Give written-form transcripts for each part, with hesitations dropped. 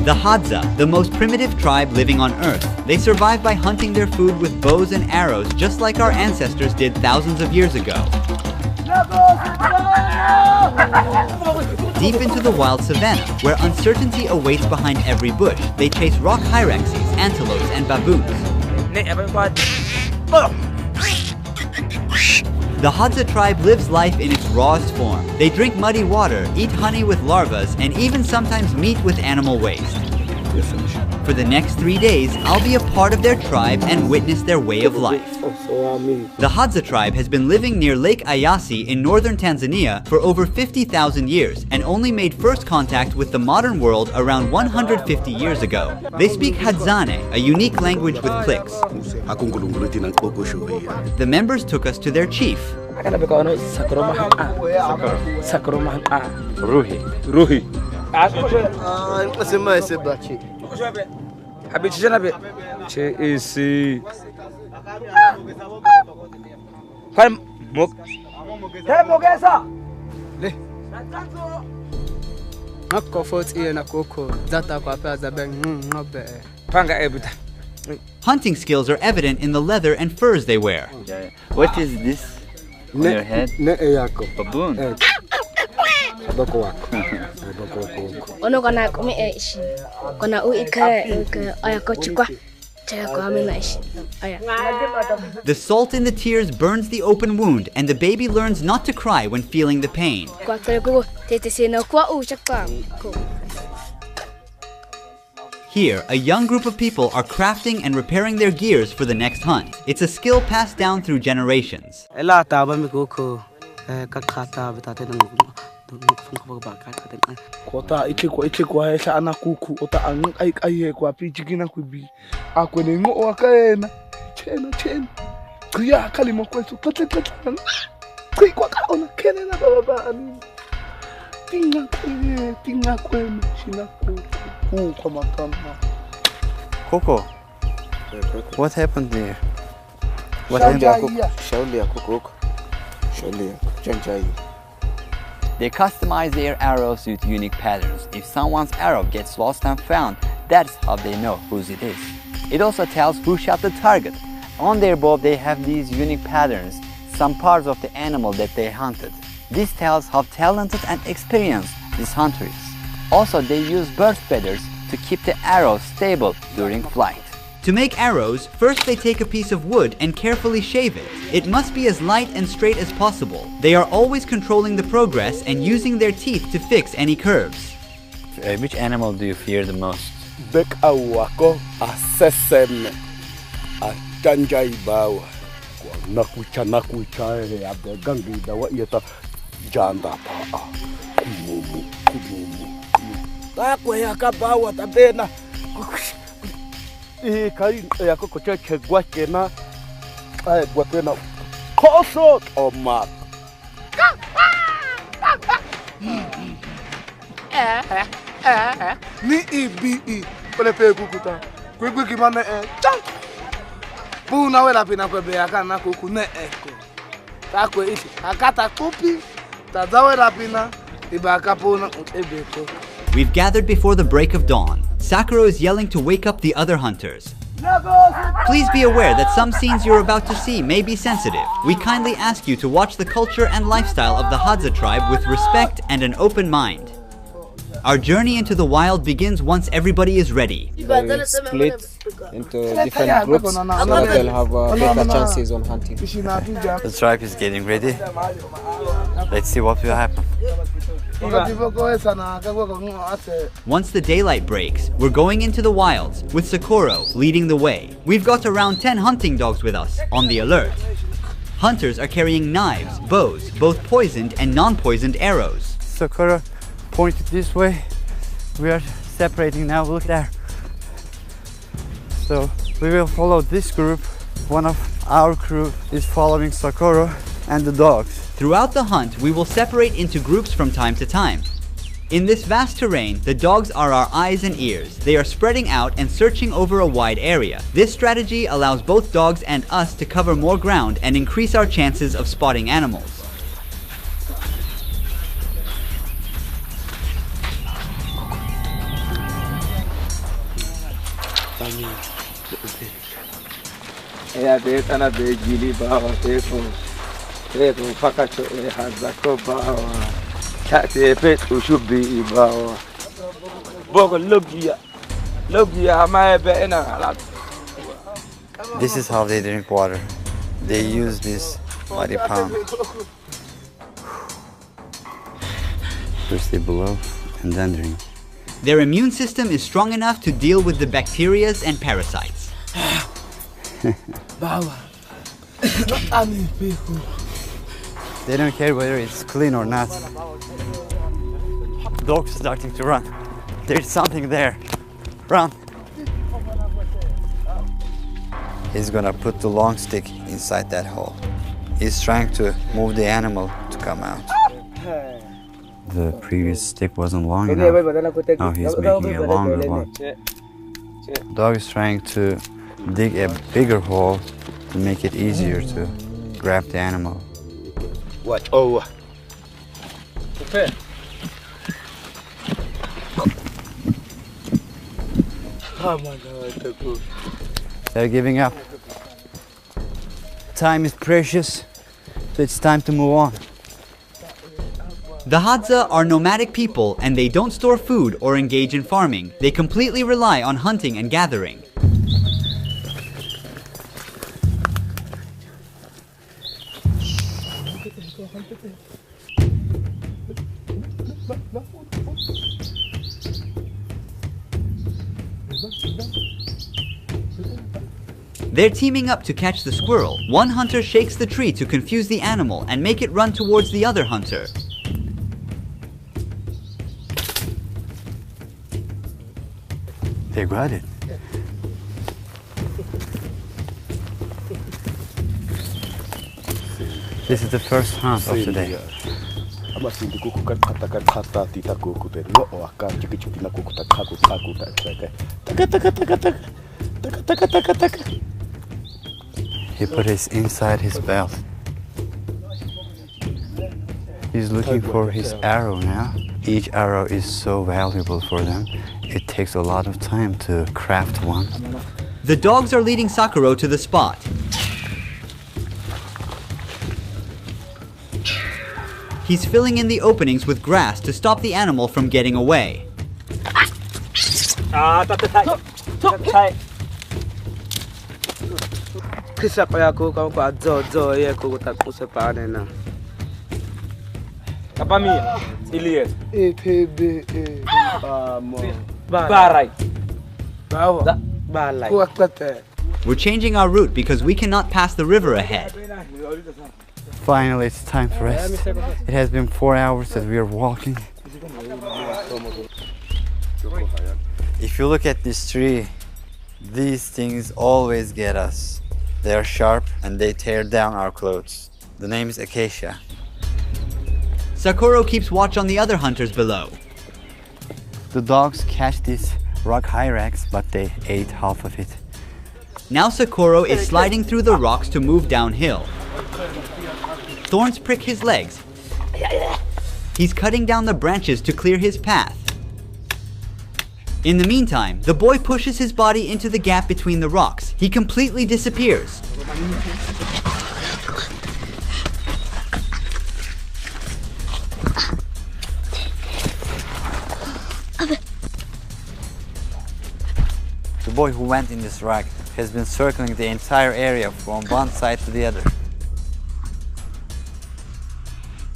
The Hadza, the most primitive tribe living on Earth. They survive by hunting their food with bows and arrows, just like our ancestors did thousands of years ago. Deep into the wild savannah, where uncertainty awaits behind every bush, they chase rock hyraxes, antelopes, and baboons. The Hadza tribe lives life in its rawest form. They drink muddy water, eat honey with larvas, and even sometimes meat with animal waste. For the next 3 days, I'll be a part of their tribe and witness their way of life. The Hadza tribe has been living near Lake Eyasi in northern Tanzania for over 50,000 years and only made first contact with the modern world around 150 years ago. They speak Hadzane, a unique language with clicks. The members took us to their chief. Hunting skills are evident in the leather and furs they wear. What is this on your head? Baboon. The salt in the tears burns the open wound, and the baby learns not to cry when feeling the pain. Here, a young group of people are crafting and repairing their gears for the next hunt. It's a skill passed down through generations. Coco, what happened there? What They customize their arrows with unique patterns. If someone's arrow gets lost and found, that's how they know whose it is. It also tells who shot the target. On their bow, they have these unique patterns, some parts of the animal that they hunted. This tells how talented and experienced this hunter is. Also, they use bird feathers to keep the arrow stable during flight. To make arrows, first they take a piece of wood and carefully shave it. It must be as light and straight as possible. They are always controlling the progress and using their teeth to fix any curves. Which animal do you fear the most? We've gathered before the break of dawn. Sakura is yelling to wake up the other hunters. Please be aware that some scenes you're about to see may be sensitive. We kindly ask you to watch the culture and lifestyle of the Hadza tribe with respect and an open mind. Our journey into the wild begins once everybody is ready. They split into different groups so that they'll have better chances on hunting. The tribe is getting ready. Let's see what will happen. Once the daylight breaks, we're going into the wilds, with Socorro leading the way. We've got around 10 hunting dogs with us, on the alert. Hunters are carrying knives, bows, both poisoned and non-poisoned arrows. Socorro pointed this way. We are separating now, look there. So we will follow this group. One of our crew is following Socorro and the dogs. Throughout the hunt, we will separate into groups from time to time. In this vast terrain, the dogs are our eyes and ears. They are spreading out and searching over a wide area. This strategy allows both dogs and us to cover more ground and increase our chances of spotting animals. This is how they drink water. They use this muddy palm. First they blow and then drink. Their immune system is strong enough to deal with the bacteria and parasites. They don't care whether it's clean or not. The dog's starting to run. There's something there. Run. He's gonna put the long stick inside that hole. He's trying to move the animal to come out. The previous stick wasn't long enough. Now he's making a longer one. Dog is trying to dig a bigger hole to make it easier to grab the animal. Watch over. They're giving up. Time is precious, so it's time to move on. The Hadza are nomadic people and they don't store food or engage in farming. They completely rely on hunting and gathering. They're teaming up to catch the squirrel. One hunter shakes the tree to confuse the animal and make it run towards the other hunter. They got it. This is the first hunt of the day. He put it inside his belt. He's looking for his arrow now. Each arrow is so valuable for them. It takes a lot of time to craft one. The dogs are leading Sakuro to the spot. He's filling in the openings with grass to stop the animal from getting away. We're changing our route because we cannot pass the river ahead. Finally, it's time for rest. It has been 4 hours that we are walking. If you look at this tree, these things always get us. They are sharp and they tear down our clothes. The name is acacia. Sakuro keeps watch on the other hunters below. The dogs catch this rock hyrax, but they ate half of it. Now Sakuro is sliding through the rocks to move downhill. Thorns prick his legs. He's cutting down the branches to clear his path. In the meantime, the boy pushes his body into the gap between the rocks. He completely disappears. The boy who went in this rock has been circling the entire area from one side to the other.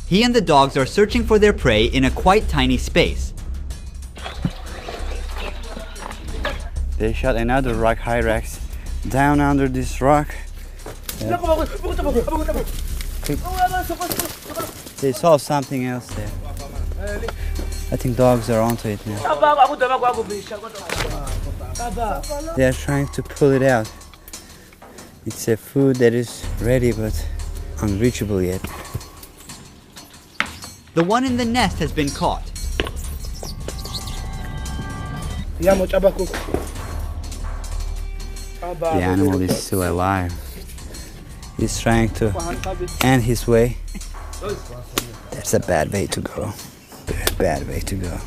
He and the dogs are searching for their prey in a quite tiny space. They shot another rock hyrax down under this rock. They saw something else there. I think dogs are onto it now. They are trying to pull it out. It's a food that is ready but unreachable yet. The one in the nest has been caught. The animal is still alive. He's trying to end his way. That's a bad way to go. Very bad way to go.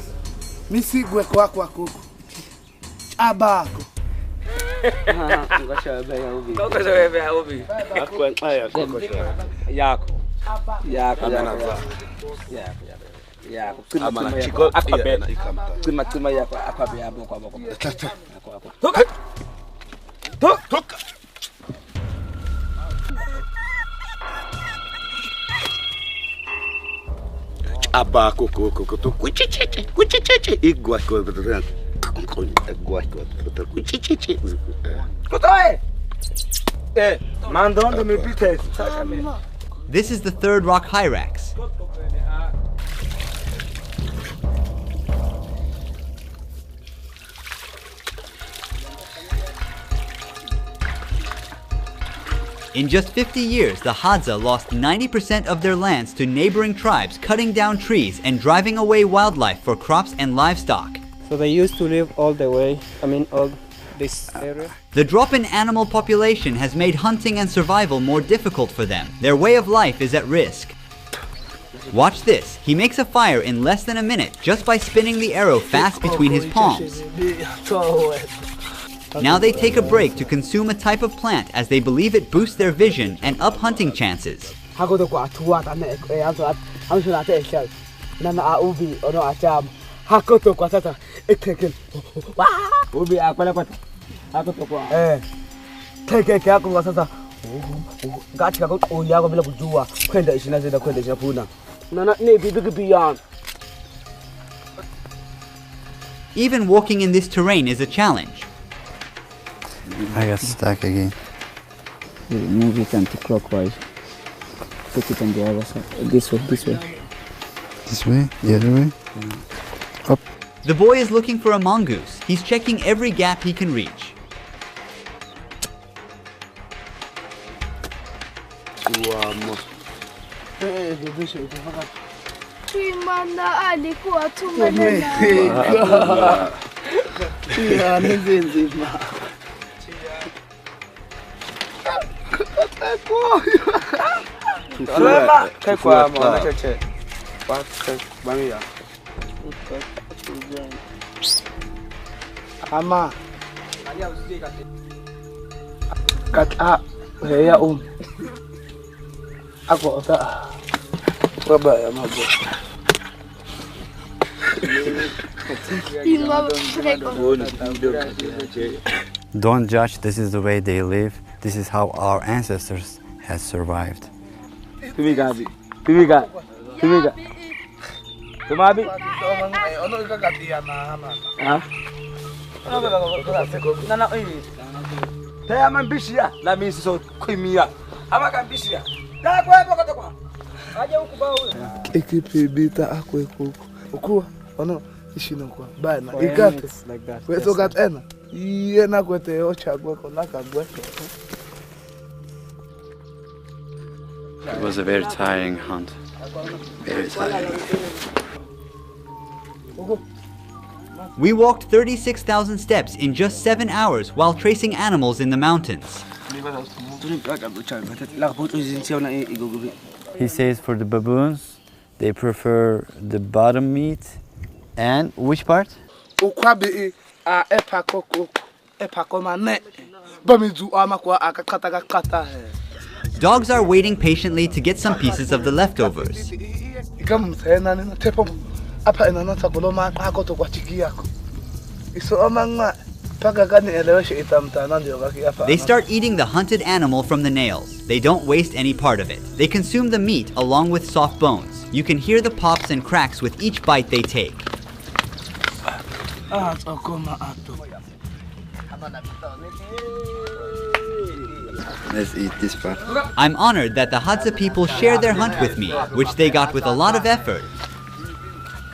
This is the third rock hyrax. In just 50 years, the Hadza lost 90% of their lands to neighboring tribes cutting down trees and driving away wildlife for crops and livestock. So they used to live all this area. The drop in animal population has made hunting and survival more difficult for them. Their way of life is at risk. Watch this. He makes a fire in less than a minute just by spinning the arrow fast between his palms. Now they take a break to consume a type of plant as they believe it boosts their vision and up hunting chances. Even walking in this terrain is a challenge. I got stuck again. Move it anti-clockwise. Put it on the other side. This way. This way? The other way? Up. The boy is looking for a mongoose. He's checking every gap he can reach. Don't judge, this is the way they live. This is how our ancestors has survived. It was a very tiring hunt. Very tiring. We walked 36,000 steps in just 7 hours while tracing animals in the mountains. He says for the baboons, they prefer the bottom meat. And which part? Dogs are waiting patiently to get some pieces of the leftovers. They start eating the hunted animal from the nails. They don't waste any part of it. They consume the meat along with soft bones. You can hear the pops and cracks with each bite they take. Let's eat this part. I'm honored that the Hadza people share their hunt with me, which they got with a lot of effort.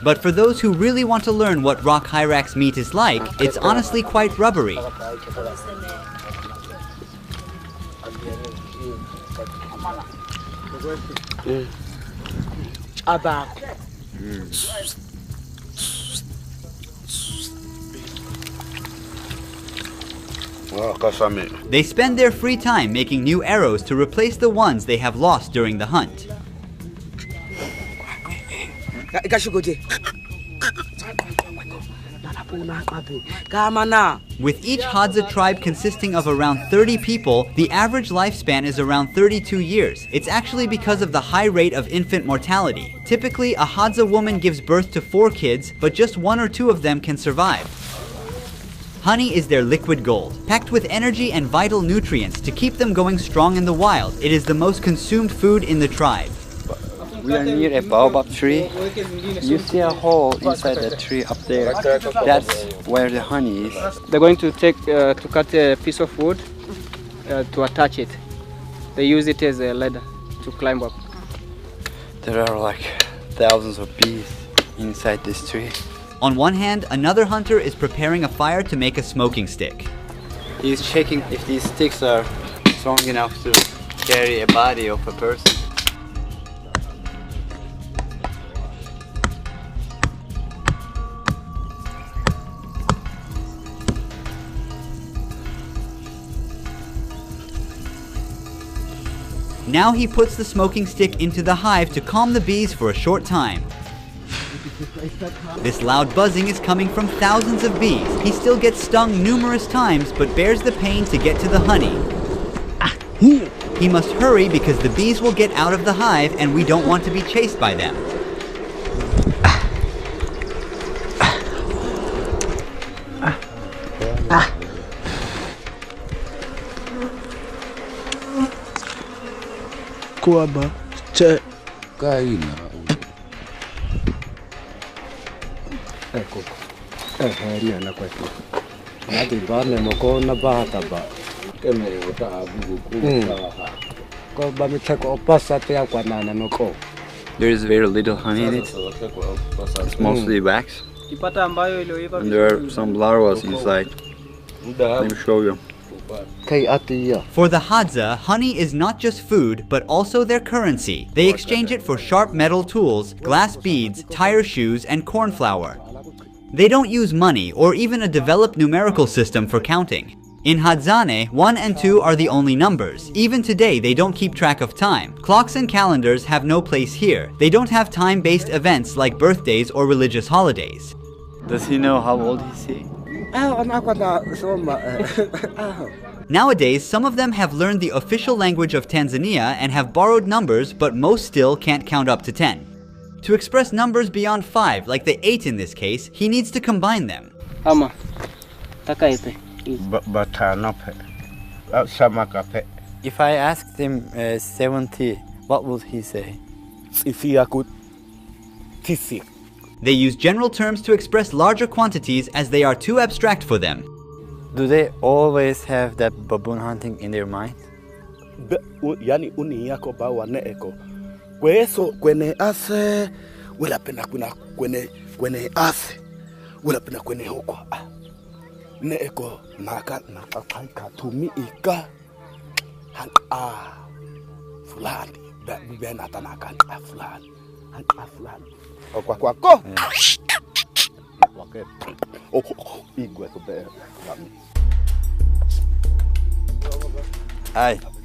But for those who really want to learn what rock hyrax meat is like, it's honestly quite rubbery. They spend their free time making new arrows to replace the ones they have lost during the hunt. With each Hadza tribe consisting of around 30 people, the average lifespan is around 32 years. It's actually because of the high rate of infant mortality. Typically, a Hadza woman gives birth to 4 kids, but just 1 or 2 of them can survive. Honey is their liquid gold, packed with energy and vital nutrients to keep them going strong in the wild. It is the most consumed food in the tribe. We are near a baobab tree. You see a hole inside the tree up there. That's where the honey is. They're going to cut a piece of wood to attach it. They use it as a ladder to climb up. There are like thousands of bees inside this tree. On one hand, another hunter is preparing a fire to make a smoking stick. He's checking if these sticks are strong enough to carry a body of a person. Now he puts the smoking stick into the hive to calm the bees for a short time. This loud buzzing is coming from thousands of bees. He still gets stung numerous times, but bears the pain to get to the honey. He must hurry because the bees will get out of the hive and we don't want to be chased by them. Kuaba, che. Kaina. Heri na kwetu. Nadi bane moko na bahata ba. Kemere uta abugu kuba. Ko ba mitako pasa te akwana na moko. There is very little honey in it. It's mostly wax. And there are some larvae inside. Let me show you. For the Hadza, honey is not just food, but also their currency. They exchange it for sharp metal tools, glass beads, tire shoes, and corn flour. They don't use money or even a developed numerical system for counting. In Hadzane, 1 and 2 are the only numbers. Even today, they don't keep track of time. Clocks and calendars have no place here. They don't have time-based events like birthdays or religious holidays. Does he know how old is he? Nowadays, some of them have learned the official language of Tanzania and have borrowed numbers, but most still can't count up to 10. To express numbers beyond 5, like the 8 in this case, he needs to combine them. If I asked him 70, what would he say? They use general terms to express larger quantities as they are too abstract for them. Do they always have that baboon hunting in their mind?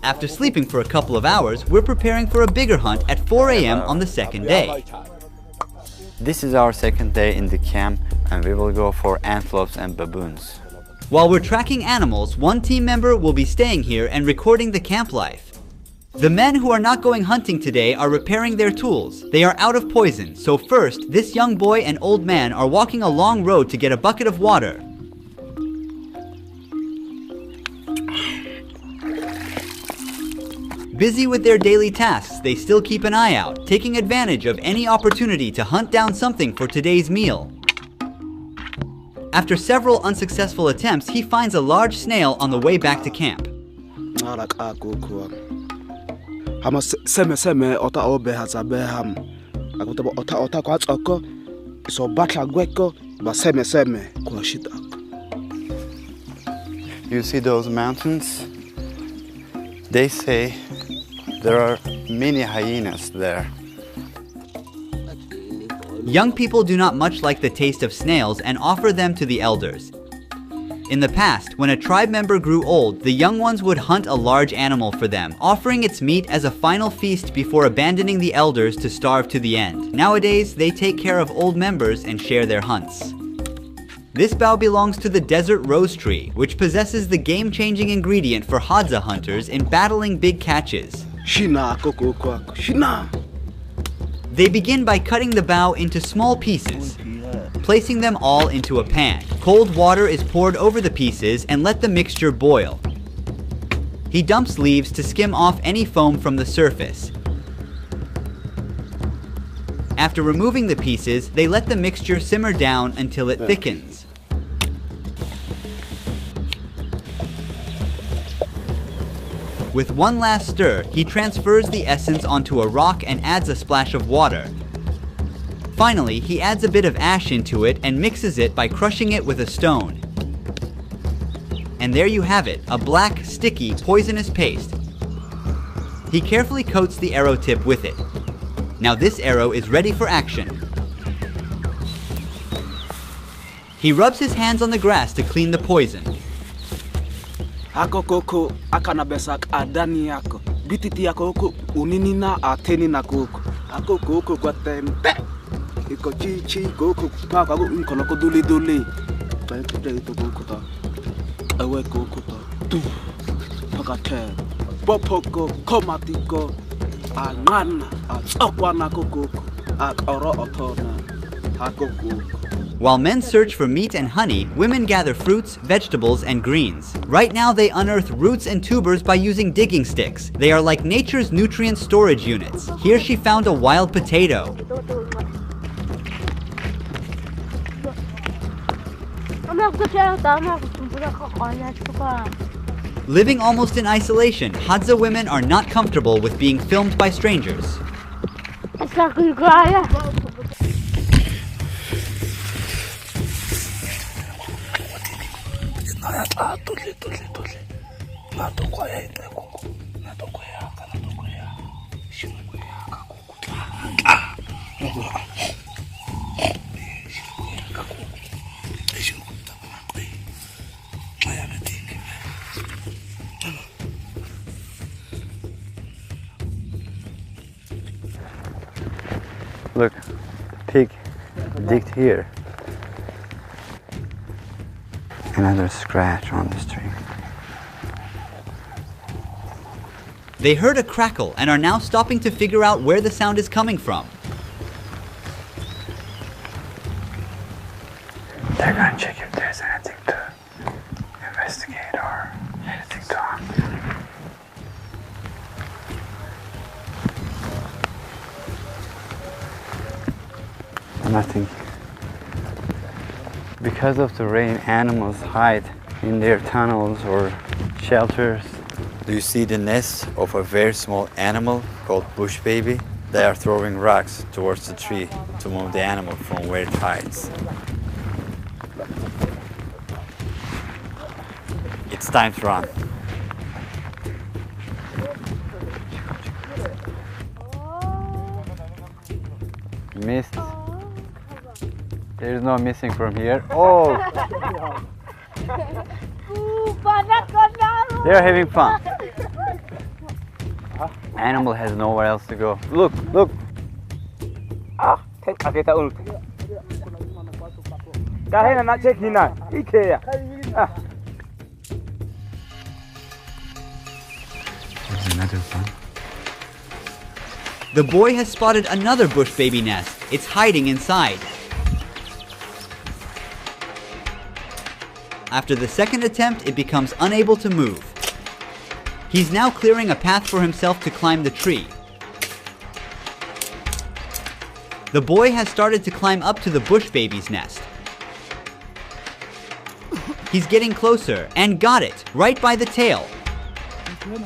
After sleeping for a couple of hours, we're preparing for a bigger hunt at 4 a.m. on the second day. This is our second day in the camp and we will go for antelopes and baboons. While we're tracking animals, one team member will be staying here and recording the camp life. The men who are not going hunting today are repairing their tools. They are out of poison, so first, this young boy and old man are walking a long road to get a bucket of water. Busy with their daily tasks, they still keep an eye out, taking advantage of any opportunity to hunt down something for today's meal. After several unsuccessful attempts, he finds a large snail on the way back to camp. You see those mountains? They say there are many hyenas there. Young people do not much like the taste of snails and offer them to the elders. In the past, when a tribe member grew old, the young ones would hunt a large animal for them, offering its meat as a final feast before abandoning the elders to starve to the end. Nowadays, they take care of old members and share their hunts. This bough belongs to the desert rose tree, which possesses the game-changing ingredient for Hadza hunters in battling big catches. They begin by cutting the bough into small pieces, placing them all into a pan. Cold water is poured over the pieces and let the mixture boil. He dumps leaves to skim off any foam from the surface. After removing the pieces, they let the mixture simmer down until it thickens. With one last stir, he transfers the essence onto a rock and adds a splash of water. Finally, he adds a bit of ash into it and mixes it by crushing it with a stone. And there you have it, a black, sticky, poisonous paste. He carefully coats the arrow tip with it. Now this arrow is ready for action. He rubs his hands on the grass to clean the poison. Ako koko akana besak adani yako. Bititi yako koko unini na ateni na koko. Ako koko kwa tempe. Iko chi koko paka ko inkono ko duli duli. Pai puta ito koko ta. Awe koko ta. Tu. Paka te. Popoko komatiko. Angana atokwana koko. Akoro otona. Hakoko. While men search for meat and honey, women gather fruits, vegetables, and greens. Right now they unearth roots and tubers by using digging sticks. They are like nature's nutrient storage units. Here she found a wild potato. Living almost in isolation, Hadza women are not comfortable with being filmed by strangers. Look, pig digged here. Another scratch on this tree. They heard a crackle and are now stopping to figure out where the sound is coming from. They're gonna check if there's anything to investigate or anything to hunt. Nothing. Because of the rain, animals hide in their tunnels or shelters. Do you see the nest of a very small animal called bush baby? They are throwing rocks towards the tree to move the animal from where it hides. It's time to run. Missed. There's no missing from here. Oh! They're having fun. Animal has nowhere else to go. Look, look. There's another one. The boy has spotted another bush baby nest. It's hiding inside. After the second attempt, it becomes unable to move. He's now clearing a path for himself to climb the tree. The boy has started to climb up to the bush baby's nest. He's getting closer and got it, right by the tail.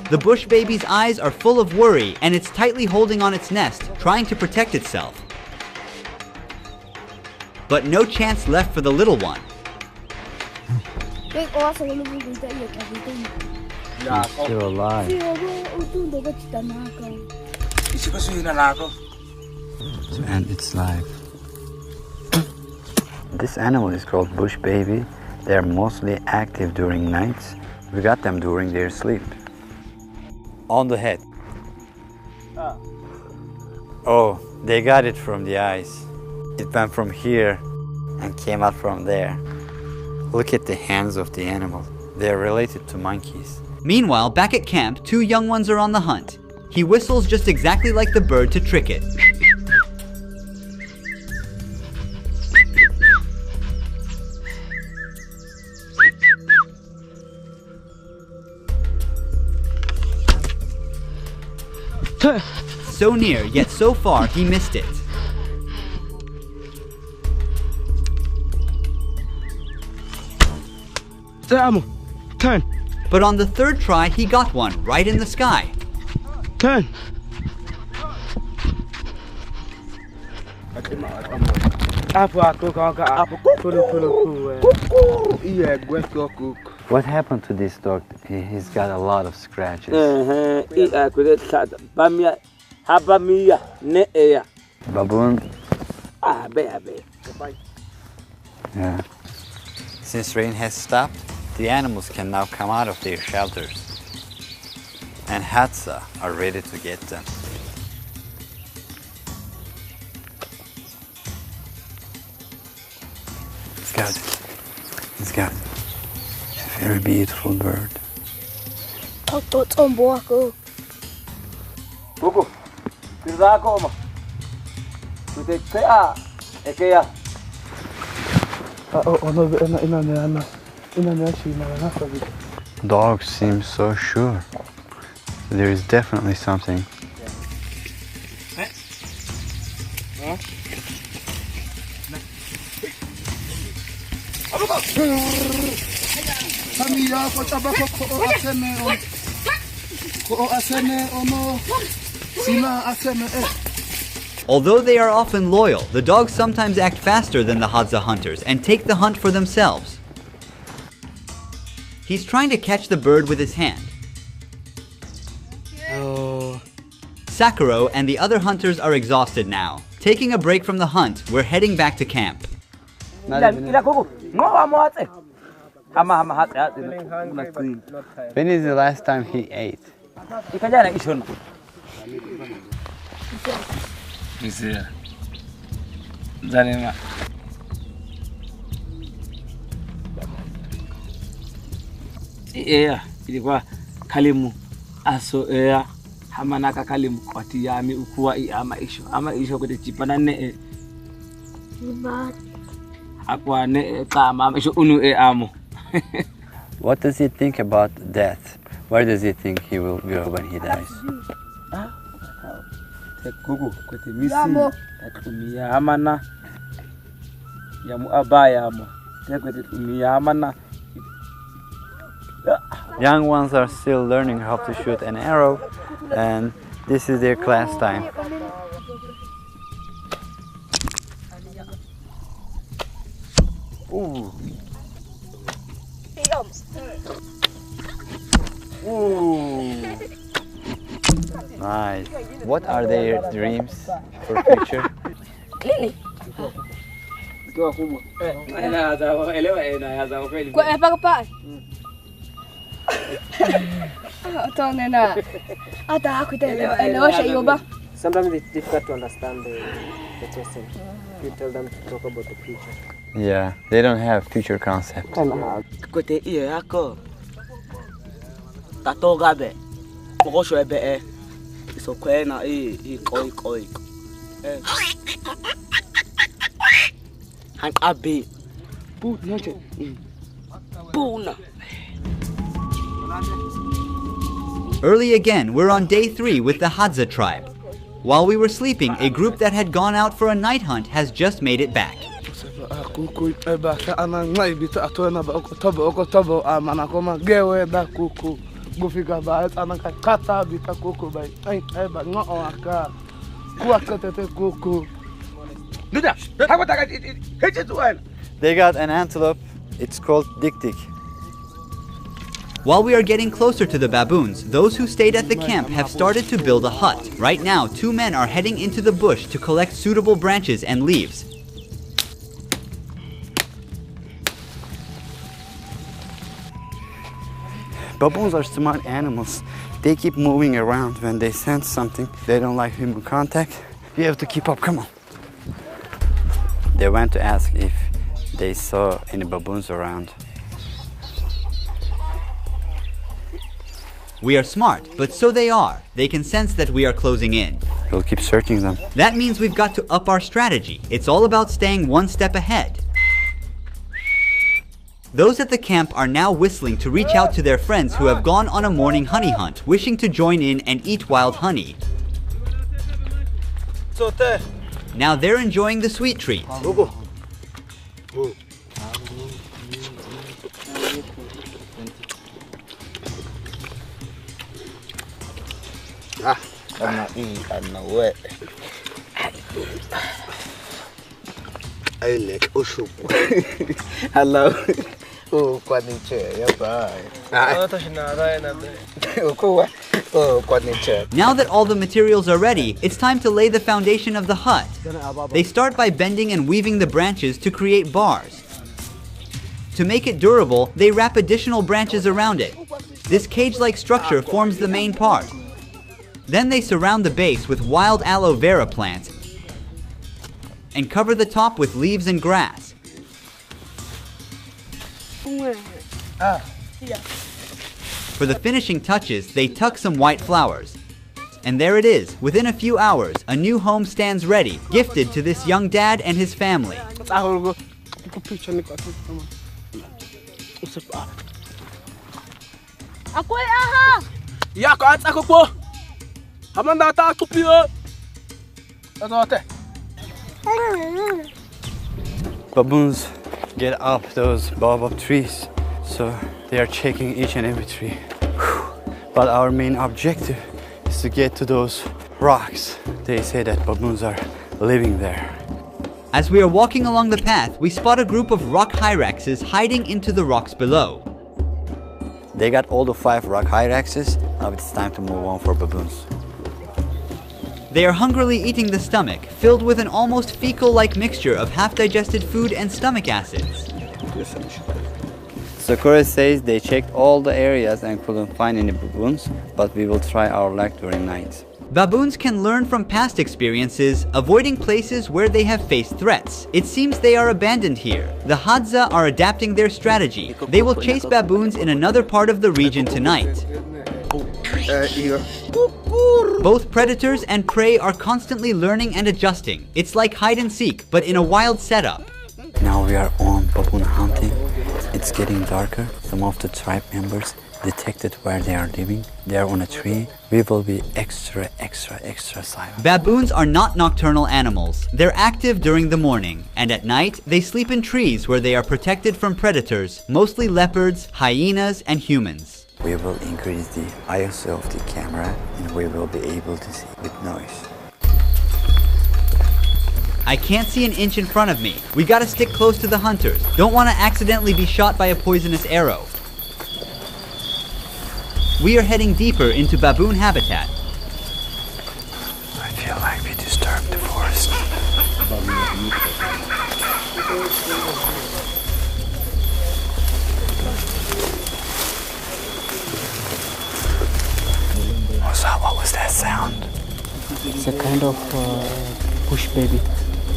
The bush baby's eyes are full of worry and it's tightly holding on its nest, trying to protect itself. But no chance left for the little one. It's still alive. And it's live. This animal is called bush baby. They are mostly active during nights. We got them during their sleep. On the head. Oh, they got it from the eyes. It went from here and came out from there. Look at the hands of the animal. They are related to monkeys. Meanwhile, back at camp, 2 young ones are on the hunt. He whistles just exactly like the bird to trick it. So near, yet so far, he missed it. Turn. But on the 3rd try, he got one right in the sky. Turn. What happened to this dog? He's got a lot of scratches. Baboon? Yeah. Since rain has stopped, the animals can now come out of their shelters. And Hadza are ready to get them. He's got a very beautiful bird. Dogs seem so sure. There is definitely something. Although they are often loyal, the dogs sometimes act faster than the Hadza hunters and take the hunt for themselves. He's trying to catch the bird with his hand. Sakuro and the other hunters are exhausted now. Taking a break from the hunt, we're heading back to camp. When is the last time he ate? ilikuwa kalimu aso hamanaka kalimu kwati yami ukuwa ama isho kote chipana ne akwa ne kama isho unu amo. What does he think about death? Where does he think he will go when he dies? Kuku kote misi atumia amana yamu abaya amo kote tumia amana. Young ones are still learning how to shoot an arrow, and this is their class time. Ooh. Ooh. Nice. What are their dreams for future? Sometimes it's difficult to understand the question. You tell them to talk about the future. Yeah, they don't have future concept. Kote iyo yako tatoga be mogosho ebe isokwena koi hankabe Puna. Early again, we're on day 3 with the Hadza tribe. While we were sleeping, a group that had gone out for a night hunt has just made it back. They got an antelope. It's called dik-dik. While we are getting closer to the baboons, those who stayed at the camp have started to build a hut. Right now, 2 men are heading into the bush to collect suitable branches and leaves. Baboons are smart animals. They keep moving around when they sense something. They don't like human contact. You have to keep up, come on. They went to ask if they saw any baboons around. We are smart, but so they are. They can sense that we are closing in. We'll keep searching them. That means we've got to up our strategy. It's all about staying one step ahead. Those at the camp are now whistling to reach out to their friends who have gone on a morning honey hunt, wishing to join in and eat wild honey. Now they're enjoying the sweet treat. Hello. Now that all the materials are ready, it's time to lay the foundation of the hut. They start by bending and weaving the branches to create bars. To make it durable, they wrap additional branches around it. This cage-like structure forms the main part. Then they surround the base with wild aloe vera plants and cover the top with leaves and grass. For the finishing touches, they tuck some white flowers. And there it is. Within a few hours, a new home stands ready, gifted to this young dad and his family. Baboons get up those baobab trees, so they are checking each and every tree. But our main objective is to get to those rocks. They say that baboons are living there. As we are walking along the path, we spot a group of rock hyraxes hiding into the rocks below. They got all the 5 rock hyraxes. Now it's time to move on for baboons. They are hungrily eating the stomach, filled with an almost fecal-like mixture of half-digested food and stomach acids. Sakura says they checked all the areas and couldn't find any baboons, but we will try our luck during night. Baboons can learn from past experiences, avoiding places where they have faced threats. It seems they are abandoned here. The Hadza are adapting their strategy. They will chase baboons in another part of the region tonight. Both predators and prey are constantly learning and adjusting. It's like hide and seek, but in a wild setup. Now we are on baboon hunting. It's getting darker. Some of the tribe members detected where they are living. They are on a tree. We will be extra silent. Baboons are not nocturnal animals. They're active during the morning, and at night, they sleep in trees where they are protected from predators, mostly leopards, hyenas, and humans. We will increase the ISO of the camera, and we will be able to see with noise. I can't see an inch in front of me. We gotta stick close to the hunters. Don't want to accidentally be shot by a poisonous arrow. We are heading deeper into baboon habitat. I feel like we disturbed the forest. What was that sound? It's a kind of bush baby,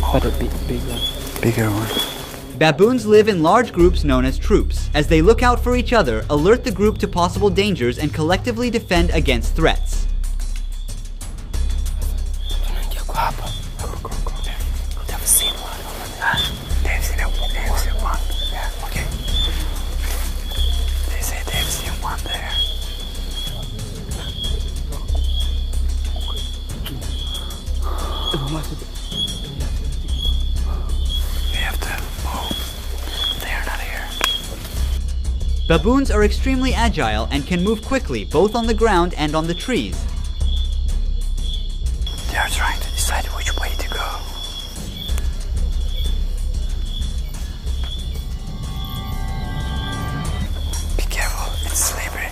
but a big one. Bigger one. Baboons live in large groups known as troops. As they look out for each other, alert the group to possible dangers, and collectively defend against threats. They've seen one. They've seen one. Yeah, okay. They say they've seen one there. We have to move. They are not here. Baboons are extremely agile and can move quickly both on the ground and on the trees. They are trying to decide which way to go. Be careful, it's slippery.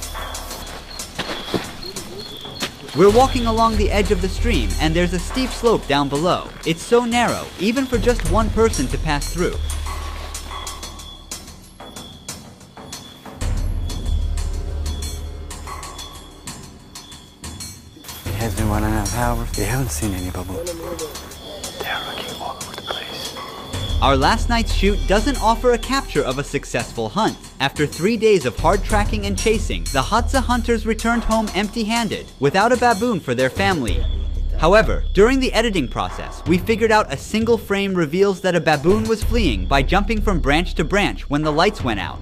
We're walking along the edge of the stream, and there's a steep slope down below. It's so narrow, even for just one person to pass through. It has been 1.5 hours. We haven't seen any baboons. They are looking all over the place. Our last night's shoot doesn't offer a capture of a successful hunt. After 3 days of hard tracking and chasing, the Hadza hunters returned home empty-handed, without a baboon for their family. However, during the editing process, we figured out a single frame reveals that a baboon was fleeing by jumping from branch to branch when the lights went out.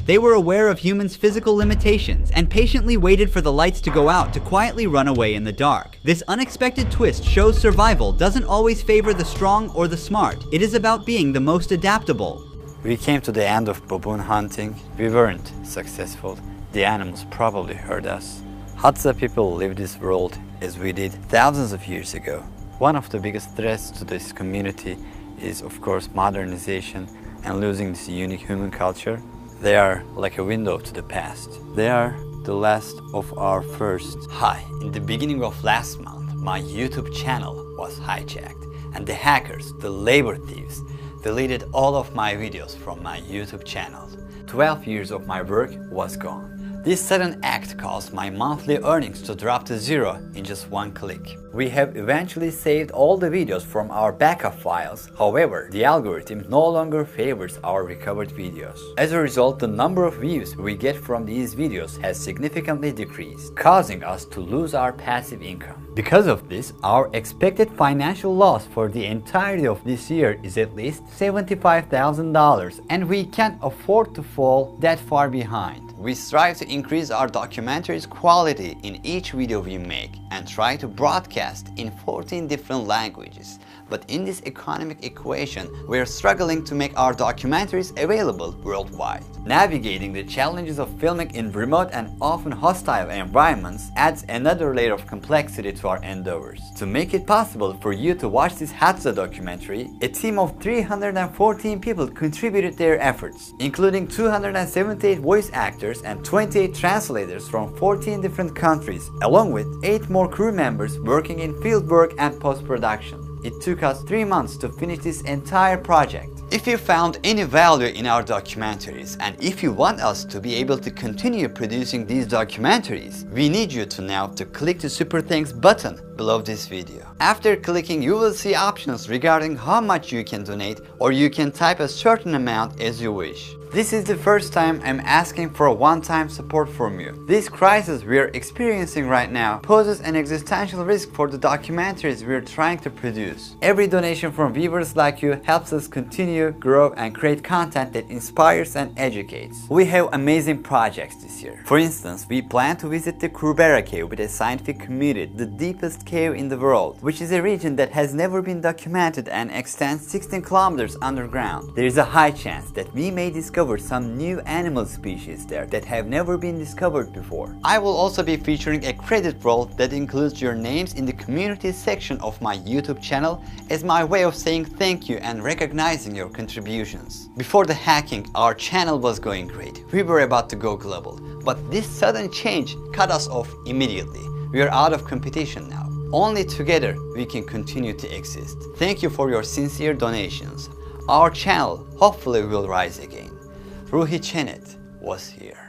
They were aware of humans' physical limitations and patiently waited for the lights to go out to quietly run away in the dark. This unexpected twist shows survival doesn't always favor the strong or the smart. It is about being the most adaptable. We came to the end of baboon hunting. We weren't successful. The animals probably hurt us. Hadza people live this world as we did thousands of years ago. One of the biggest threats to this community is, of course, modernization and losing this unique human culture. They are like a window to the past. They are the last of our first. Hi, in the beginning of last month, my YouTube channel was hijacked, and the hackers, the labor thieves, deleted all of my videos from my YouTube channel. 12 years of my work was gone. This sudden act caused my monthly earnings to drop to zero in just one click. We have eventually saved all the videos from our backup files. However, the algorithm no longer favors our recovered videos. As a result, the number of views we get from these videos has significantly decreased, causing us to lose our passive income. Because of this, our expected financial loss for the entirety of this year is at least $75,000, and we can't afford to fall that far behind. We strive to increase our documentary's quality in each video we make and try to broadcast in 14 different languages. But in this economic equation, we are struggling to make our documentaries available worldwide. Navigating the challenges of filming in remote and often hostile environments adds another layer of complexity to our endeavors. To make it possible for you to watch this Hadza documentary, a team of 314 people contributed their efforts, including 278 voice actors and 28 translators from 14 different countries, along with 8 more crew members working in fieldwork and post-production. It took us 3 months to finish this entire project. If you found any value in our documentaries, and if you want us to be able to continue producing these documentaries, we need you to now to click the Super Thanks button below this video. After clicking, you will see options regarding how much you can donate, or you can type a certain amount as you wish. This is the first time I'm asking for a one-time support from you. This crisis we are experiencing right now poses an existential risk for the documentaries we are trying to produce. Every donation from viewers like you helps us continue, grow, and create content that inspires and educates. We have amazing projects this year. For instance, we plan to visit the Karakoram cave with a scientific community, the deepest cave in the world, which is a region that has never been documented and extends 16 kilometers underground. There is a high chance that we may discover some new animal species there that have never been discovered before. I will also be featuring a credit roll that includes your names in the community section of my YouTube channel as my way of saying thank you and recognizing your contributions. Before the hacking, our channel was going great. We were about to go global, but this sudden change cut us off immediately. We are out of competition now. Only together we can continue to exist. Thank you for your sincere donations. Our channel hopefully will rise again. Ruhi Chenet was here.